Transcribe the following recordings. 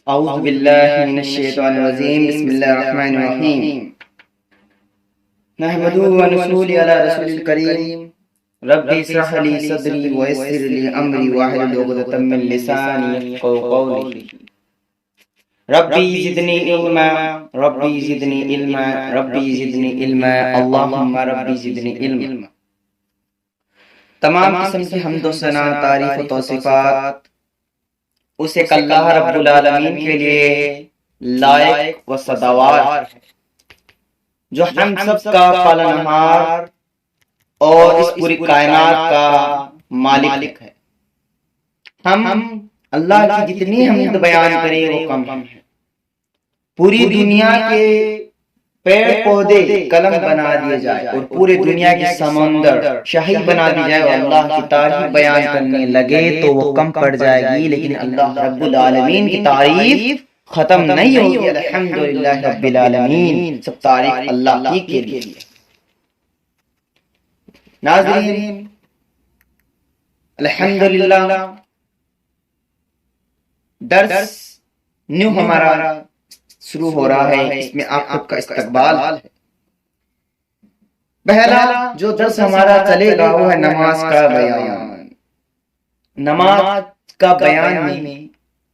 اعوذ باللہ من الشیطان الرجیم بسم اللہ الرحمن الرحیم نحمده ونصلي علی رسول الکریم رب اشرح لی صدری ویسر لی امری واحلل عقدۃ من لسانی یفقهوا قولی ربی زدنی علما ربی زدنی علما ربی زدنی علما اللہم ربی زدنی علما۔ تمام قسم کی حمد و ثنا، تعریف و توصیفات اس ایک اللہ رب العالمین کے لیے لائق و سزاوار ہے جو ہم سب کا پالنہار اور اس پوری کائنات کا مالک ہے۔ ہم اللہ کی جتنی حمد بیان کریں وہ کم ہے۔ پوری دنیا کے پیڑ پودے قلم بنا دیے جائے اور پورے دنیا کی سمندر شاہی بنا دی جائے اور اللہ کی تعریف بیان کرنے لگے تو وہ کم پڑ جائے گی، لیکن اللہ رب العالمین کی تعریف ختم نہیں ہوگی۔ الحمدللہ رب العالمین، سب تعریف اللہ ہی کے لیے۔ ناظرین، الحمدللہ درس نیو ہمارا شروع ہو رہا ہے، اس میں آپ سب کا استقبال ہے۔ پہلا جو درس ہمارا چلے گا وہ ہے نماز کا بیان۔ نماز کا بیان میں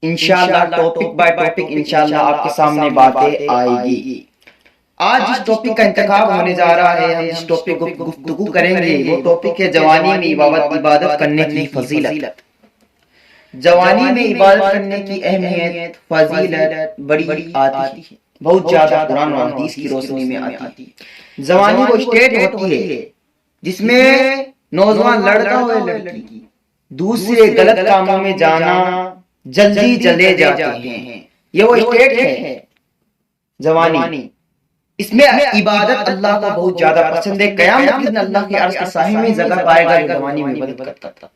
انشاءاللہ ٹاپک بائی ٹاپک انشاءاللہ آپ کے سامنے باتیں آئے گی۔ آج جس ٹاپک کا انتخاب ہونے جا رہا ہے، ہم جس ٹاپک کو گفتگو کریں گے وہ ٹاپک ہے جوانی میں عبادت کرنے کی فضیلت۔ جوانی میں عبادت کرنے کی اہمیت، فضیلت بڑی آتی ہے، بہت زیادہ قرآن و حدیث کی روشنی میں آتی ہے۔ جوانی وہ اسٹیٹ ہوتی ہے جس میں نوجوان لڑکا ہو یا لڑکی دوسرے غلط کاموں میں جانا جلدی چلے جاتے ہیں، یہ وہ اسٹیٹ ہے جوانی۔ اس میں عبادت اللہ کو بہت زیادہ پسند ہے۔ قیامت کے دن اللہ کے عرش کے سائے میں جگہ پائے گا جو جوانی میں عبادت کرتا تھا۔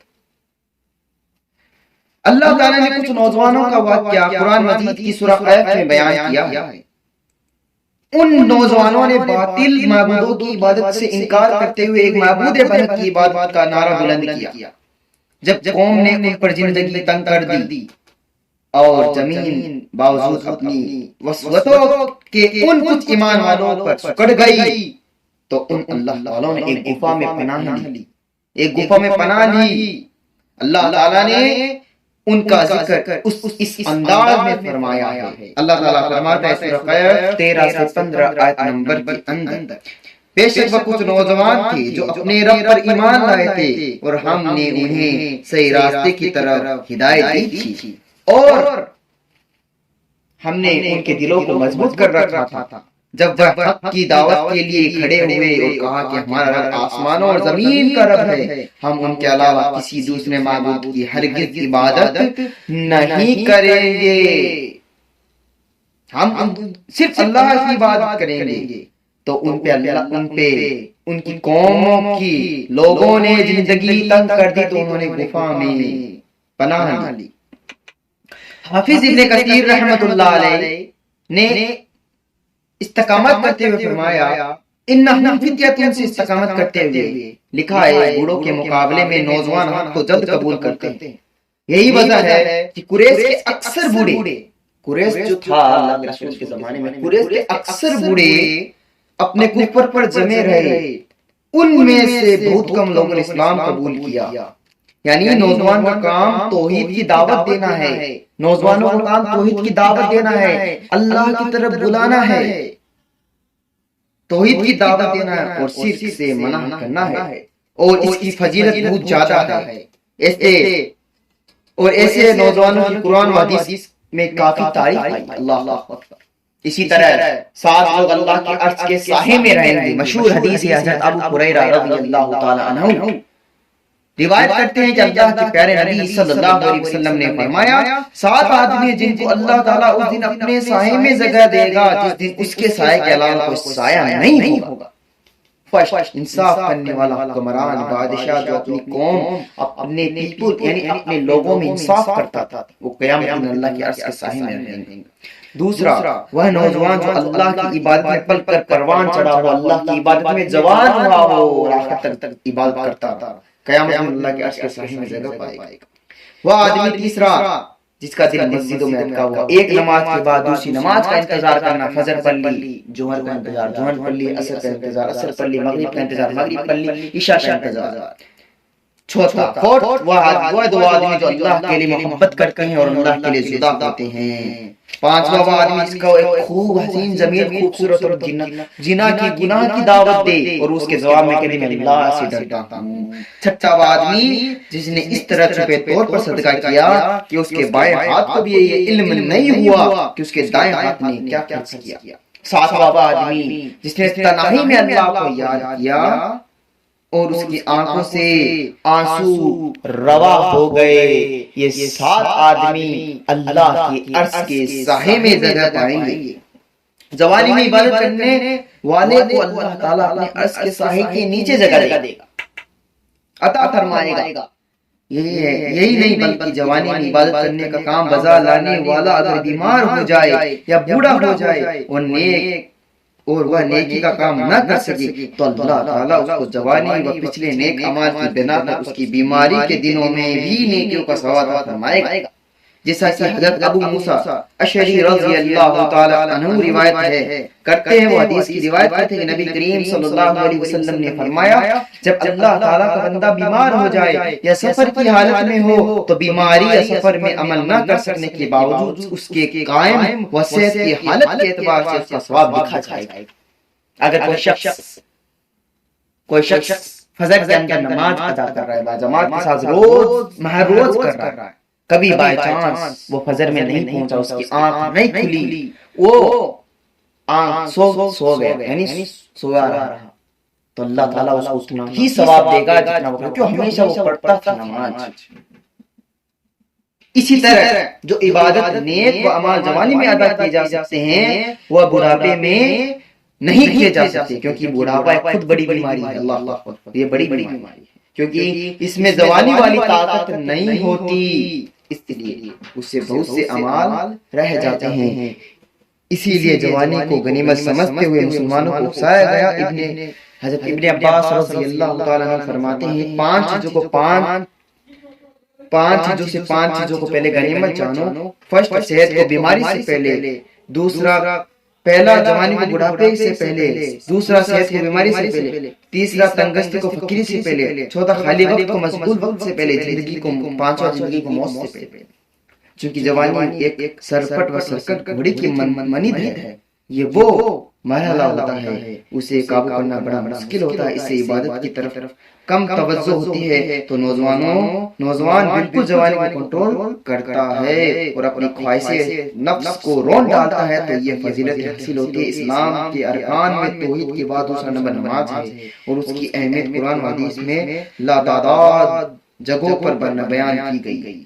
اللہ تعالیٰ نے کچھ نوجوانوں کا واقعہ قرآن مجید کی سورہ قیف میں بیان کیا ہے۔ ان نوجوانوں نے باطل معبودوں کی عبادت سے انکار کرتے ہوئے ایک معبود برحق کی عبادت کا نعرہ بلند کیا۔ جب قوم نے ان پر زندگی تنگ کر دی اور زمین باوجود اپنی وسوسوں کے ان کچھ ایمان والوں پر سکڑ گئی تو ان اللہ والوں نے ایک گفا میں پناہ لی۔ اللہ تعالیٰ نے ان کا ذکر اس انداز میں فرمایا ہے۔ اللہ تعالیٰ فرماتا ہے سورہ قیف 13 سے 15 آیت نمبر کے اندر، بے شک وہ کچھ نوجوان تھے جو اپنے رب پر ایمان لائے تھے اور ہم نے انہیں صحیح راستے کی طرف ہدایت دی تھی اور ہم نے ان کے دلوں کو مضبوط کر رکھا تھا۔ جب وہ حق کی دعوت کے لیے کھڑے ہوئے اور کہا کہ ہمارا رب آسمانوں اور زمین کا رب ہے، ہم ان کے علاوہ کسی دوسرے معبود کی ہرگز عبادت نہیں کریں گے، ہم صرف اللہ کی عبادت کریں گے۔ تو ان پہ ان کی قوموں کی لوگوں نے زندگی تنگ کر دی تو انہوں نے گفا میں پناہ لی۔ حافظ ابن کثیر رحمۃ اللہ علیہ نے استقامت کرتے ہوئے فرمایا، انہم فتیۃ سے استقامت کرتے ہوئے لکھا ہے بوڑھوں کے مقابلے میں نوجوان حق کو جلد قبول کرتے ہیں۔ یہی وجہ ہے کہ قریش کے اکثر بوڑھے، قریش جو تھا اللہ کے رسول کے زمانے میں، قریش کے اکثر بوڑھے اپنے کفر پر جمے رہے، ان میں سے بہت کم لوگوں نے اسلام قبول کیا۔ یعنی نوجوان کا کام توحید کی دعوت دینا ہے، نوجوانوں کا کام توحید کی دعوت دینا ہے، اللہ کی طرف بلانا ہے، توحید کی دعوت دینا ہے اور شرک سے منع کرنا ہے، اور اس کی فضیلت بہت زیادہ ہے۔ ایسے نوجوانوں کی قرآن و حدیث میں کافی تعریف ہے۔ اللہ اکبر۔ اسی طرح 7 لوگ اللہ کے عرش کے سائے میں رہیں گے، مشہور حدیث ہے حضرت ابو ہریرہ رضی اللہ تعالی عنہ روایت کرتے ہیں کہ اللہ کے پیارے نبی صلی اللہ علیہ وسلم نے فرمایا، 7 آدمی جن کو اللہ تعالیٰ اس دن اپنے سائے میں جگہ دے گا جس دن اس کے سائے کے علاوہ کوئی سایہ نہیں ہوگا۔ فرسٹ، انصاف کرنے والا حکمران، بادشاہ جو اپنی قوم، اپنے پیپل یعنی اپنے لوگوں میں انصاف کرتا تھا، وہ قیامت میں اللہ کے عرش کے سائے میں رہیں گے۔ دوسرا، وہ نوجوان جو اللہ کی عبادت میں پل کر پروان چڑھا ہو، اللہ کی عبادت میں جوان ہوا ہو اور آخر تک عبادت کرتا تھا، قیامت میں اللہ کے عرش کے سائے میں جگہ پائے گا۔ وہ آدمی تیسرا جس کا دل مسجدوں میں اٹکا ہوا، ایک نماز کے بعد دوسری نماز کا انتظار کرنا، فجر پڑھ لی، ظہر کا انتظار ظہر پڑھ لی، عصر کا انتظار عصر پڑھ لی، مغرب کا انتظار مغرب پڑھ لی، عشاء کا انتظار۔ چوتھا وہ دو آدمی جو اللہ کے لیے محبت کرتے ہیں اور اللہ کے لیے جدا ہوتے ہیں۔ پانچواں وہ آدمی جس کو ایک خوب حسین ضمیر خوبصورت اور جنا کی گناہ کی دعوت دے اور اس کے جواب میں کہے میں اللہ سے ڈرتا ہوں۔ چھٹا وہ آدمی جس نے اس طرح چھپے طور پر صدقہ کیا کہ اس کے بائیں ہاتھ کو بھی یہ علم نہیں ہوا کہ اس کے دائیں ہاتھ نے کیا خرچ کیا۔ ساتواں وہ آدمی جس نے تنہائی میں اللہ کو یاد کیا اور اس کی آنکھوں سے آنسو روا ہو گئے۔ یہ 7 آدمی اللہ کی عرش کے سائے میں جگہ پائیں گے۔ جوانی میں عبادت کرنے والے کو اللہ تعالیٰ اپنے عرش کے سائے کے نیچے جگہ دے گا، عطا فرمائے گا۔ یہی نہیں بلکہ جوانی میں عبادت کرنے کا کام بجا لانے والا اگر بیمار ہو جائے یا بوڑھا ہو جائے اور وہ نیکی کا کام نہ کر سکے تو اللہ تعالیٰ اس کو جوانی و پچھلے نیک اعمال کی بنا پر اس کی بیماری کے دنوں میں بھی نیکیوں کا ثواب عطا فرمائے گا۔ جیسا کہ حضرت ابو موسیٰ اشعری رضی اللہ تعالی عنہ روایت کرتے ہیں، وہ حدیث کی روایت کرتے ہیں کہ نبی کریم صلی اللہ علیہ وسلم نے فرمایا جب اللہ تعالیٰ کا بندہ بیمار ہو جائے یا سفر کی حالت میں ہو تو بیماری یا سفر میں عمل نہ کر سکنے کے باوجود اس کے قائم و صحت کی حالت کے اعتبار سے اس کا ثواب لکھا جائے گا۔ اگر کوئی شخص فجر کے اندر نماز ادا کر رہا ہے، باجماعت کے ساتھ روز کر رہا ہے، کبھی بائی چانس وہ فجر میں نہیں پہنچا، اس کی آنکھ نہیں کھلی، وہ آنکھ سو گیا یعنی سویا رہا، تو اللہ تعالیٰ اس کو اتنا ہی ثواب دے گا جتنا وہ کیوں ہمیشہ وہ پڑھتا تھا نماز۔ اسی طرح جو عبادت نیک و اعمال جوانی میں ادا کیے جا سکتے ہیں وہ بڑھاپے میں نہیں کیے جا سکتے، کیونکہ بڑھاپا ایک خود بڑی بیماری ہے۔ اللہ اکبر، یہ بڑی بیماری ہے کیونکہ اس میں جوانی والی طاقت نہیں ہوتی، اس لیے اس سے بہت سے اعمال رہ جاتے ہیں۔ اسی لیے جوانی کو غنیمت سمجھتے ہوئے مسلمانوں کو اکسایا گیا۔ حضرت ابن عباس رضی اللہ تعالیٰ عنہ فرماتے ہیں پانچ چیزوں کو پہلے غنیمت جانو۔ فرسٹ صحت کو بیماری سے پہلے، پہلا جوانی کو بڑھاپے سے پہلے، دوسرا صحت کو بیماری سے پہلے، تیسرا تنگستی کو فقیری سے پہلے، چوتھا خالی وقت کو مشغول وقت سے پہلے، پانچواں زندگی کو موت سے پہلے۔ چونکہ جوانی ایک سرپٹ و سرکٹ گھوڑی کی مانند ہے، یہ وہ مرحلہ ہوتا ہے اسے قابو کرنا بڑا مشکل ہوتا ہے، اس سے عبادت کی طرف کم توجہ ہوتی ہے تو نوجوان بالکل جوانی کو کنٹرول کرتا ہے اور اپنی خواہش نفس کو رون ڈالتا ہے، تو یہ فضیلت حاصل ہوتی ہے۔ اسلام کے ارکان میں توحید کے بعد دوسرا نمبر نماز ہے اور اس کی اہمیت قرآن و حدیث میں لاتعداد جگہوں پر بیان کی گئی ہے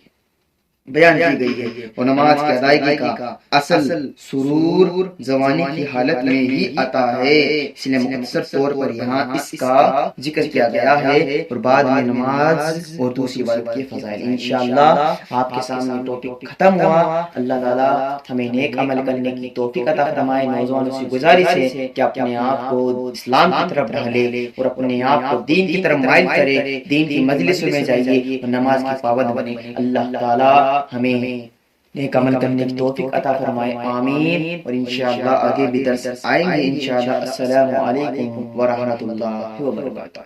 اور نماز کی ادائیگی کا اصل سرور جوانی کی حالت میں ہی آتا ہے، اس لیے مختصر طور پر یہاں اس کا ذکر کیا گیا ہے اور بعد میں نماز اور دوسری عبادت کے فضائل۔ انشاءاللہ آپ کے سامنے ٹاپک ختم ہوا۔ اللہ تعالیٰ ہمیں نیک عمل کرنے کی توفیق عطا فرمائے۔ نوجوانوں سے گزارش ہے کہ اپنے آپ کو اسلام کی طرف ڈھالے اور اپنے آپ کو دین کی طرف مائل کرے، دین کی مجلسوں میں جائیے اور نماز کی پابند بنے۔ اللہ تعالیٰ ہمیں نیک عمل کرنے کی توفیق عطا فرمائے، آمین۔ اور انشاءاللہ آگے بھی درس آئیں گے انشاءاللہ۔ السلام علیکم ورحمۃ اللہ وبرکاتہ۔